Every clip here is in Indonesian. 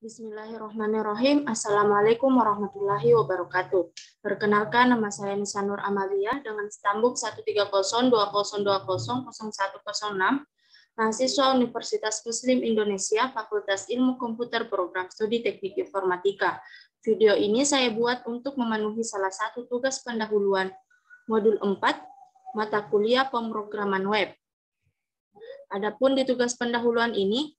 Bismillahirrahmanirrahim. Assalamualaikum warahmatullahi wabarakatuh. Perkenalkan, nama saya Nisa Nur Amalia dengan stambuk 13020200106, mahasiswa Universitas Muslim Indonesia, Fakultas Ilmu Komputer Program Studi Teknik Informatika. Video ini saya buat untuk memenuhi salah satu tugas pendahuluan modul 4, mata kuliah pemrograman web. Adapun di tugas pendahuluan ini,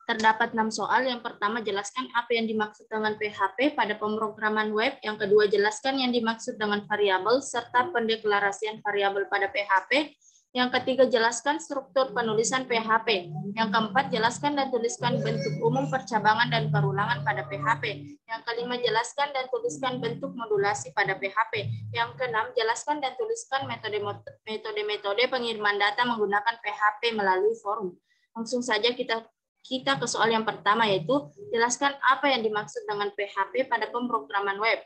terdapat 6 soal. Yang pertama, jelaskan apa yang dimaksud dengan PHP pada pemrograman web. Yang kedua, jelaskan yang dimaksud dengan variabel serta pendeklarasian variabel pada PHP. Yang ketiga, jelaskan struktur penulisan PHP. Yang keempat, jelaskan dan tuliskan bentuk umum percabangan dan perulangan pada PHP. Yang kelima, jelaskan dan tuliskan bentuk modulasi pada PHP. Yang keenam, jelaskan dan tuliskan metode-metode pengiriman data menggunakan PHP melalui forum. Langsung saja kita ke soal yang pertama, yaitu jelaskan apa yang dimaksud dengan PHP pada pemrograman web.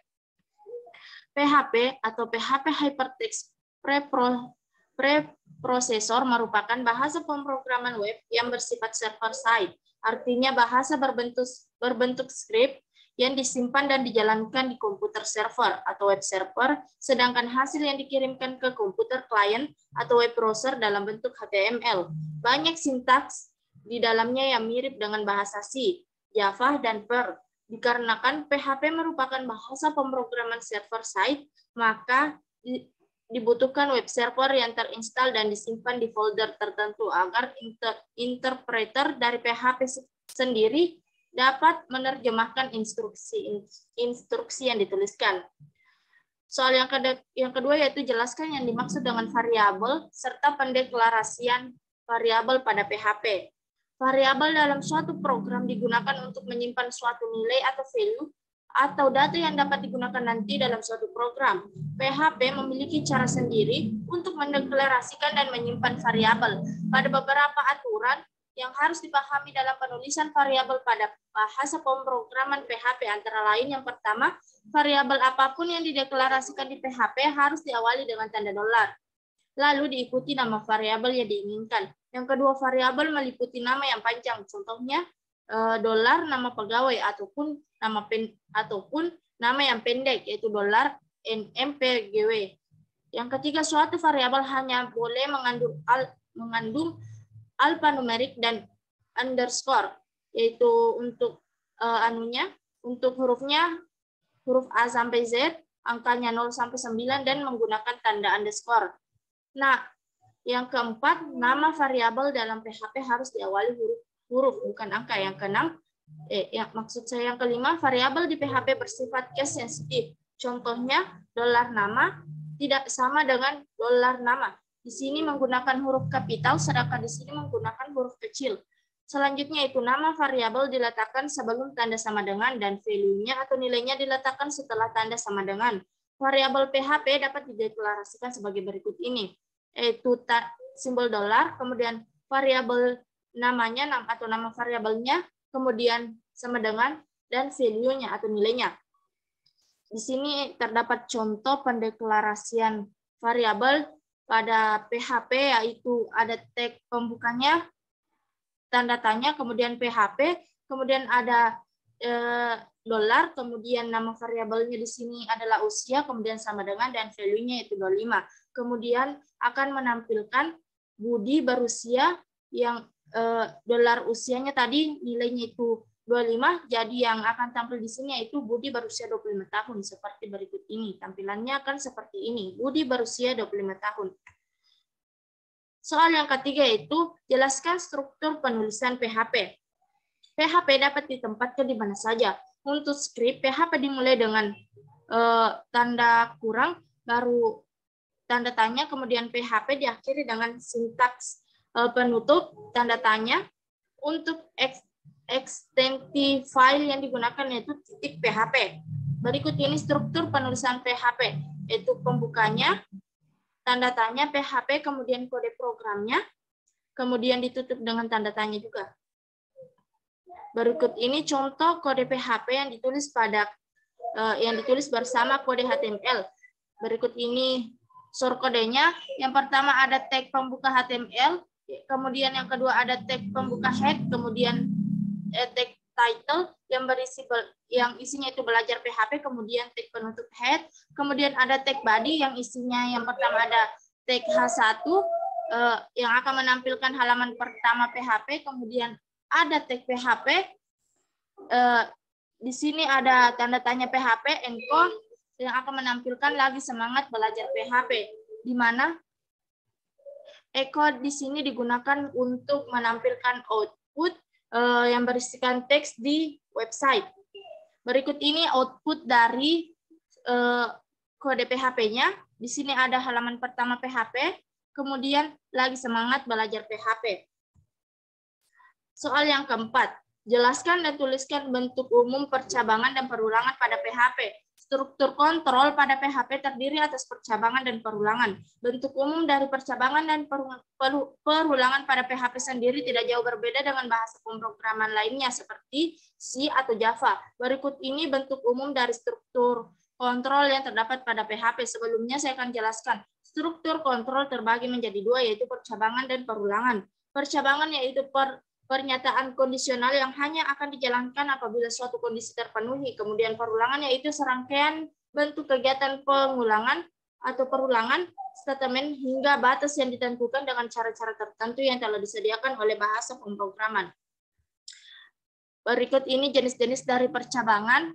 PHP atau PHP Hypertext Preprocessor merupakan bahasa pemrograman web yang bersifat server-side. Artinya bahasa berbentuk script yang disimpan dan dijalankan di komputer server atau web server, sedangkan hasil yang dikirimkan ke komputer klien atau web browser dalam bentuk HTML. Banyak sintaks di dalamnya yang mirip dengan bahasa C, Java, dan Perl. Dikarenakan PHP merupakan bahasa pemrograman server-side, maka dibutuhkan web server yang terinstall dan disimpan di folder tertentu agar interpreter dari PHP sendiri dapat menerjemahkan instruksi yang dituliskan. Soal yang kedua yaitu jelaskan yang dimaksud dengan variabel serta pendeklarasian variabel pada PHP. Variabel dalam suatu program digunakan untuk menyimpan suatu nilai atau value atau data yang dapat digunakan nanti dalam suatu program. PHP memiliki cara sendiri untuk mendeklarasikan dan menyimpan variabel. Pada beberapa aturan yang harus dipahami dalam penulisan variabel pada bahasa pemrograman PHP, antara lain yang pertama, variabel apapun yang dideklarasikan di PHP harus diawali dengan tanda $. Lalu diikuti nama variabel yang diinginkan. Yang kedua, variabel meliputi nama yang panjang, contohnya $, nama pegawai, ataupun nama yang pendek, yaitu $NMPGW. Yang ketiga, suatu variabel hanya boleh mengandung alfanumerik dan underscore, yaitu untuk untuk huruf A sampai Z, angkanya 0 sampai 9, dan menggunakan tanda underscore. Nah, yang keempat, nama variabel dalam PHP harus diawali huruf bukan angka. Yang keenam, yang kelima, variabel di PHP bersifat case sensitive. Contohnya, $nama tidak sama dengan $nama. Di sini menggunakan huruf kapital, sedangkan di sini menggunakan huruf kecil. Selanjutnya itu nama variabel diletakkan sebelum tanda sama dengan dan value-nya atau nilainya diletakkan setelah tanda sama dengan. Variabel PHP dapat dideklarasikan sebagai berikut ini, yaitu simbol $, kemudian variabel namanya atau nama variabelnya, kemudian sama dengan, dan value-nya atau nilainya. Di sini terdapat contoh pendeklarasian variabel pada PHP, yaitu ada tag pembukanya, tanda tanya, kemudian PHP, kemudian ada $, kemudian nama variabelnya di sini adalah usia, kemudian sama dengan, dan value-nya itu 25. Kemudian akan menampilkan Budi berusia yang $, usianya tadi nilainya itu 25, jadi yang akan tampil di sini yaitu Budi berusia 25 tahun, seperti berikut ini. Tampilannya akan seperti ini, Budi berusia 25 tahun. Soal yang ketiga yaitu jelaskan struktur penulisan PHP. PHP dapat ditempatkan di mana saja. Untuk script, PHP dimulai dengan tanda kurang, baru tanda tanya, kemudian PHP diakhiri dengan sintaks penutup, tanda tanya. Untuk ekstensi file yang digunakan yaitu .php. Berikut ini struktur penulisan PHP, yaitu pembukanya, tanda tanya, PHP, kemudian kode programnya, kemudian ditutup dengan tanda tanya juga. Berikut ini contoh kode PHP yang ditulis bersama kode HTML. Berikut ini source kodenya. Yang pertama ada tag pembuka HTML, kemudian yang kedua ada tag pembuka head, kemudian tag title yang berisi yang isinya itu belajar PHP, kemudian tag penutup head, kemudian ada tag body yang isinya yang pertama ada tag H1 yang akan menampilkan halaman pertama PHP, kemudian ada tag PHP, di sini ada tanda tanya PHP, encore yang akan menampilkan lagi semangat belajar PHP, di mana echo di sini digunakan untuk menampilkan output yang berisikan teks di website. Berikut ini output dari kode PHP-nya. Di sini ada halaman pertama PHP, kemudian lagi semangat belajar PHP. Soal yang keempat, jelaskan dan tuliskan bentuk umum percabangan dan perulangan pada PHP. Struktur kontrol pada PHP terdiri atas percabangan dan perulangan. Bentuk umum dari percabangan dan perulangan pada PHP sendiri tidak jauh berbeda dengan bahasa pemrograman lainnya seperti C atau Java. Berikut ini bentuk umum dari struktur kontrol yang terdapat pada PHP. Sebelumnya saya akan jelaskan. Struktur kontrol terbagi menjadi dua, yaitu percabangan dan perulangan. Percabangan yaitu pernyataan kondisional yang hanya akan dijalankan apabila suatu kondisi terpenuhi. Kemudian perulangan yaitu serangkaian bentuk kegiatan pengulangan atau perulangan statement hingga batas yang ditentukan dengan cara-cara tertentu yang telah disediakan oleh bahasa pemrograman. Berikut ini jenis-jenis dari percabangan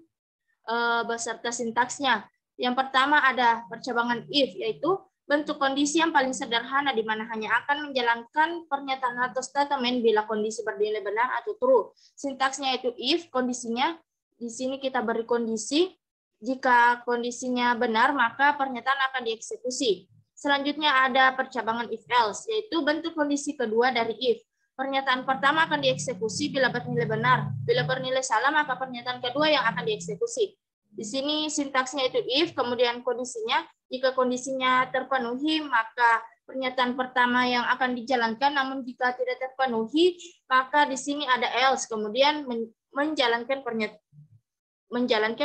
beserta sintaksnya. Yang pertama ada percabangan if, yaitu bentuk kondisi yang paling sederhana di mana hanya akan menjalankan pernyataan atau statement bila kondisi bernilai benar atau true. Sintaksnya itu if, kondisinya di sini kita beri kondisi. Jika kondisinya benar, maka pernyataan akan dieksekusi. Selanjutnya ada percabangan if else, yaitu bentuk kondisi kedua dari if. Pernyataan pertama akan dieksekusi bila bernilai benar. Bila bernilai salah, maka pernyataan kedua yang akan dieksekusi. Di sini sintaksnya itu if, kemudian kondisinya. Jika kondisinya terpenuhi, maka pernyataan pertama yang akan dijalankan, namun jika tidak terpenuhi, maka di sini ada else, kemudian menjalankan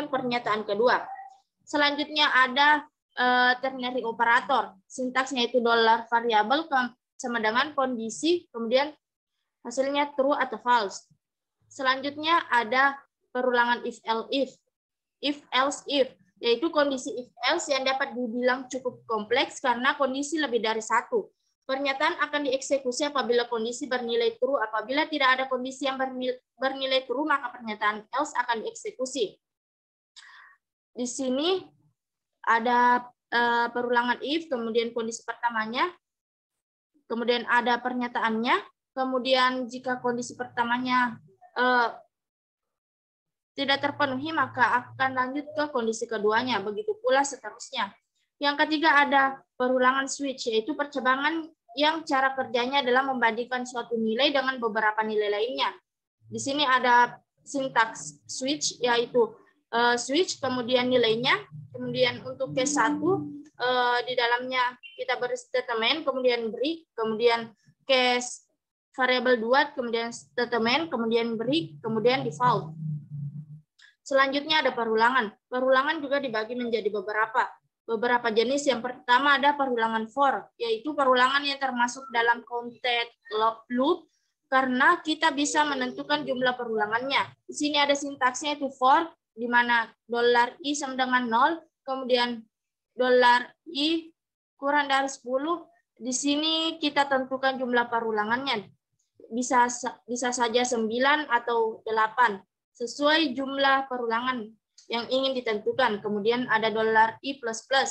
pernyataan kedua. Selanjutnya ada ternary operator. Sintaksnya itu $variable sama dengan kondisi, kemudian hasilnya true atau false. Selanjutnya ada perulangan if else if, yaitu kondisi if else yang dapat dibilang cukup kompleks karena kondisi lebih dari satu. Pernyataan akan dieksekusi apabila kondisi bernilai true. Apabila tidak ada kondisi yang bernilai true, maka pernyataan else akan dieksekusi. Di sini ada perulangan if, kemudian kondisi pertamanya, kemudian ada pernyataannya, kemudian jika kondisi pertamanya tidak terpenuhi, maka akan lanjut ke kondisi keduanya. Begitu pula seterusnya. Yang ketiga ada perulangan switch, yaitu percabangan yang cara kerjanya adalah membandingkan suatu nilai dengan beberapa nilai lainnya. Di sini ada sintaks switch, yaitu switch, kemudian nilainya, kemudian untuk case 1, di dalamnya kita beri statement, kemudian break, kemudian case variable 2, kemudian statement, kemudian break, kemudian default. Selanjutnya ada perulangan. Perulangan juga dibagi menjadi beberapa jenis. Yang pertama ada perulangan for, yaitu perulangan yang termasuk dalam context loop karena kita bisa menentukan jumlah perulangannya. Di sini ada sintaksnya itu for, di mana $i sama dengan 0, kemudian $i kurang dari 10. Di sini kita tentukan jumlah perulangannya. Bisa saja 9 atau 8. Sesuai jumlah perulangan yang ingin ditentukan. Kemudian ada $i++.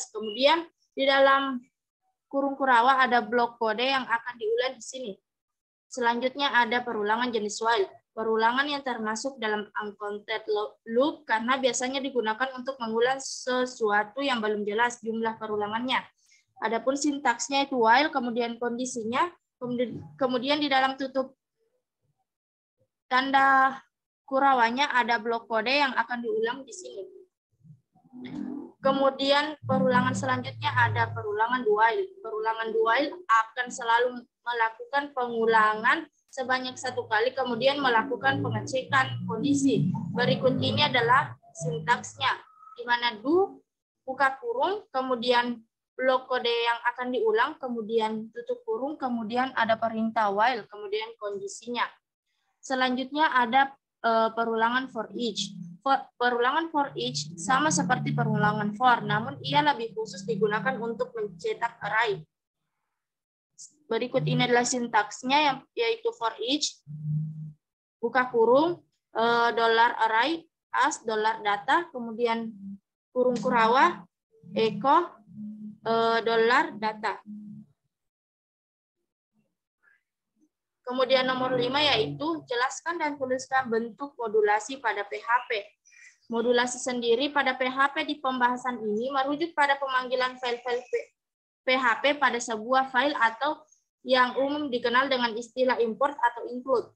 Kemudian di dalam kurung kurawa ada blok kode yang akan diulang di sini. Selanjutnya ada perulangan jenis while. Perulangan yang termasuk dalam uncounted loop karena biasanya digunakan untuk mengulang sesuatu yang belum jelas jumlah perulangannya. Adapun sintaksnya itu while, kemudian kondisinya, kemudian di dalam tutup tanda kurawanya ada blok kode yang akan diulang di sini. Kemudian perulangan selanjutnya ada perulangan do while. Perulangan do while akan selalu melakukan pengulangan sebanyak 1 kali, kemudian melakukan pengecekan kondisi. Berikut ini adalah sintaksnya, di mana do, buka kurung, kemudian blok kode yang akan diulang, kemudian tutup kurung, kemudian ada perintah while, kemudian kondisinya. Selanjutnya ada perulangan for each. Perulangan for each sama seperti perulangan for, namun ia lebih khusus digunakan untuk mencetak array. Berikut ini adalah sintaksnya, yaitu for each, buka kurung, $array, as, $data, kemudian kurung kurawa, echo, $data. Kemudian nomor 5 yaitu jelaskan dan tuliskan bentuk modulasi pada PHP. Modulasi sendiri pada PHP di pembahasan ini merujuk pada pemanggilan file-file PHP pada sebuah file atau yang umum dikenal dengan istilah import atau include.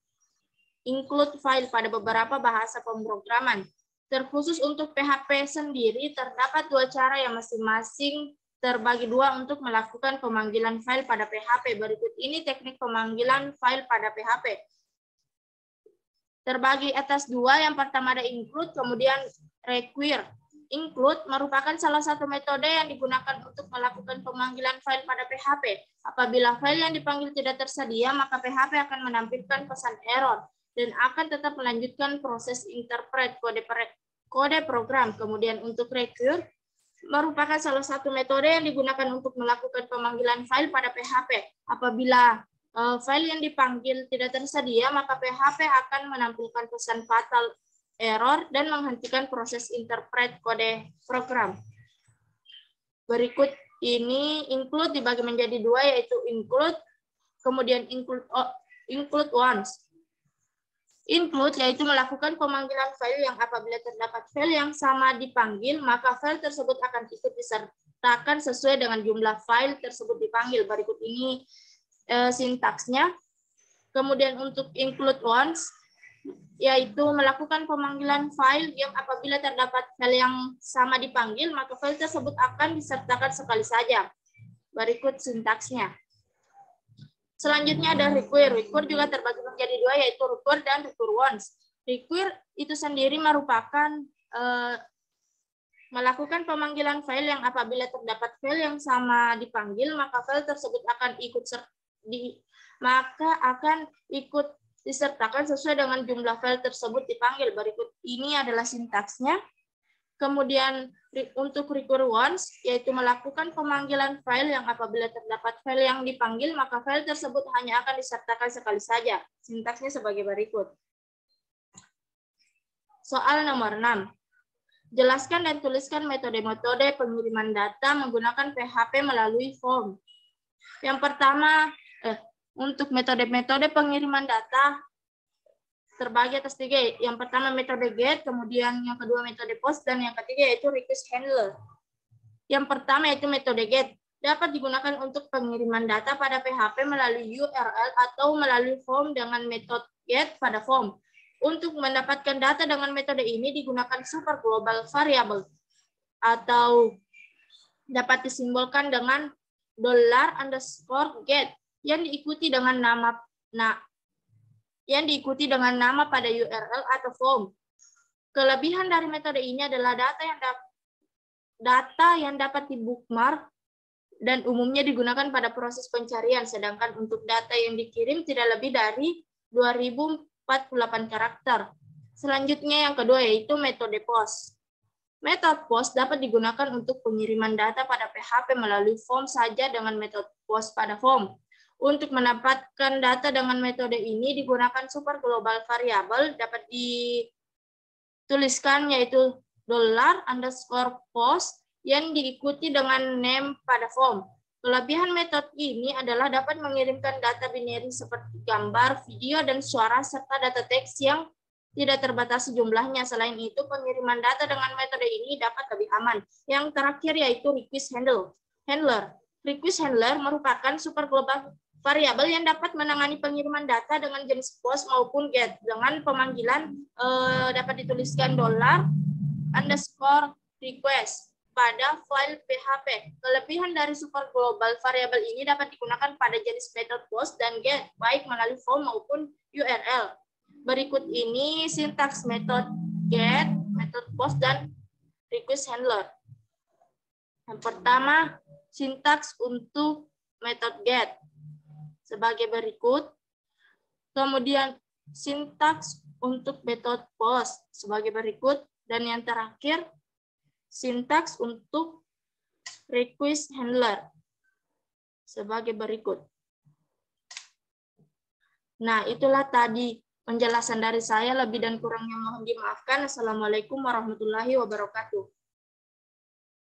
Include file pada beberapa bahasa pemrograman. Terkhusus untuk PHP sendiri terdapat dua cara yang masing-masing terbagi dua untuk melakukan pemanggilan file pada PHP. Berikut ini teknik pemanggilan file pada PHP. Terbagi atas dua, yang pertama ada include, kemudian require. Include merupakan salah satu metode yang digunakan untuk melakukan pemanggilan file pada PHP. Apabila file yang dipanggil tidak tersedia, maka PHP akan menampilkan pesan error dan akan tetap melanjutkan proses interpret kode program. Kemudian untuk require merupakan salah satu metode yang digunakan untuk melakukan pemanggilan file pada PHP. Apabila file yang dipanggil tidak tersedia, maka PHP akan menampilkan pesan fatal error dan menghentikan proses interpret kode program. Berikut ini include dibagi menjadi dua, yaitu include, kemudian include once. Include yaitu melakukan pemanggilan file yang apabila terdapat file yang sama dipanggil, maka file tersebut akan ikut disertakan sesuai dengan jumlah file tersebut dipanggil. Berikut ini sintaksnya. Kemudian untuk include once, yaitu melakukan pemanggilan file yang apabila terdapat file yang sama dipanggil, maka file tersebut akan disertakan sekali saja. Berikut sintaksnya. Selanjutnya ada require. Require juga terbagi menjadi dua, yaitu require dan require once. Require itu sendiri merupakan melakukan pemanggilan file yang apabila terdapat file yang sama dipanggil, maka file tersebut akan ikut disertakan sesuai dengan jumlah file tersebut dipanggil. Berikut ini adalah sintaksnya. Kemudian untuk require once, yaitu melakukan pemanggilan file yang apabila terdapat file yang dipanggil, maka file tersebut hanya akan disertakan sekali saja. Sintaksnya sebagai berikut. Soal nomor 6. Jelaskan dan tuliskan metode-metode pengiriman data menggunakan PHP melalui form. Yang pertama, untuk metode-metode pengiriman data terbagi atas 3. Yang pertama metode get, kemudian yang kedua metode post, dan yang ketiga yaitu request handler. Yang pertama yaitu metode get. Dapat digunakan untuk pengiriman data pada PHP melalui URL atau melalui form dengan metode get pada form. Untuk mendapatkan data dengan metode ini digunakan super global variable atau dapat disimbolkan dengan $_get yang diikuti dengan nama pada URL atau form. Kelebihan dari metode ini adalah data yang dapat di-bookmark dan umumnya digunakan pada proses pencarian, sedangkan untuk data yang dikirim tidak lebih dari 2048 karakter. Selanjutnya yang kedua yaitu metode post. Metode post dapat digunakan untuk pengiriman data pada PHP melalui form saja dengan metode post pada form. Untuk mendapatkan data dengan metode ini digunakan super global variable dapat dituliskan yaitu $_post yang diikuti dengan name pada form. Kelebihan metode ini adalah dapat mengirimkan data binary seperti gambar, video, dan suara serta data teks yang tidak terbatasi jumlahnya. Selain itu, pengiriman data dengan metode ini dapat lebih aman. Yang terakhir yaitu request handler. Request handler merupakan super global variabel yang dapat menangani pengiriman data dengan jenis post maupun get. Dengan pemanggilan dapat dituliskan $_request pada file PHP. Kelebihan dari super global variabel ini dapat digunakan pada jenis metode post dan get, baik melalui form maupun URL. Berikut ini sintaks metode get, metode post, dan request handler. Yang pertama, sintaks untuk metode get sebagai berikut. Kemudian sintaks untuk method post sebagai berikut. Dan yang terakhir, sintaks untuk request handler sebagai berikut. Nah, itulah tadi penjelasan dari saya. Lebih dan kurangnya mohon dimaafkan. Assalamualaikum warahmatullahi wabarakatuh.